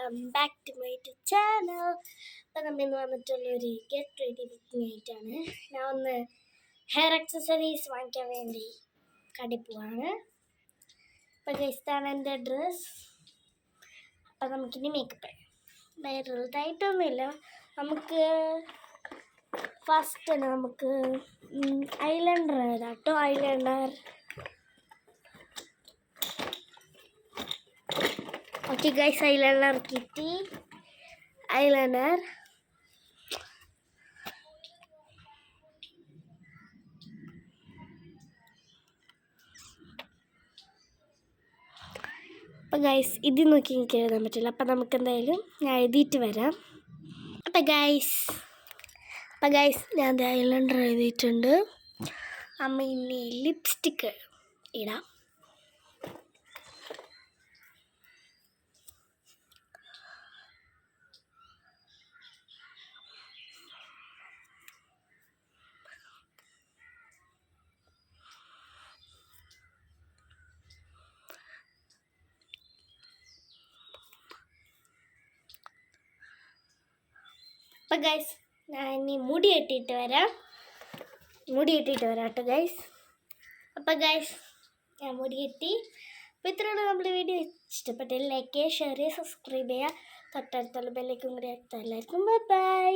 Welcome back to my channel. അപ്പം നമ്മൾ ഇന്ന് വന്നിട്ടുള്ളൊരു ഗെറ്റ് റെഡി വിത്ത് മീ ആയിട്ടാണ്. ഞാൻ ഒന്ന് ഹെയർ ആക്സസറീസ് വാങ്ങിക്കാൻ വേണ്ടി കടയിൽ പോവാണ്. അപ്പം ഗൈസാണ് എൻ്റെ ഡ്രസ്സ്. അപ്പം നമുക്കിനി മേക്കപ്പ് വലുതായിട്ടൊന്നുമില്ല. നമുക്ക് ഫസ്റ്റ് തന്നെ നമുക്ക് ഐലൈനർ കേട്ടോ. ഐലൈനർ ഓക്കെ ഗൈസ്, ഐലൈനർ കിട്ടി. ഐലൈനർ അപ്പം ഗൈസ് ഇത് നോക്കി എനിക്ക് എഴുതാൻ പറ്റില്ല. അപ്പം നമുക്ക് എന്തായാലും ഞാൻ എഴുതിയിട്ട് വരാം. അപ്പം ഗൈസ് ഞാൻ ഐലൈനർ എഴുതിയിട്ടുണ്ട്. അമ്മ ഇനി ലിപ്സ്റ്റിക്ക് ഇടാം. അപ്പം ഗൈസ് ഞാൻ ഇനി മുടി കെട്ടിയിട്ട് വരാം കേട്ടോ ഗൈസ്. അപ്പം ഗൈസ് ഞാൻ മുടി കെട്ടി. അപ്പോൾ ഇത്രയാണ് നമ്മുടെ വീഡിയോ. ഇഷ്ടപ്പെട്ടെങ്കിൽ ലൈക്ക് ചെയ്യുക, ഷെയർ ചെയ്യുക, സബ്സ്ക്രൈബ് ചെയ്യുക. തൊട്ടടുത്തുള്ള ബെല്ലൈക്കൺ കൂടി അടുത്ത എല്ലാവർക്കും ബൈ.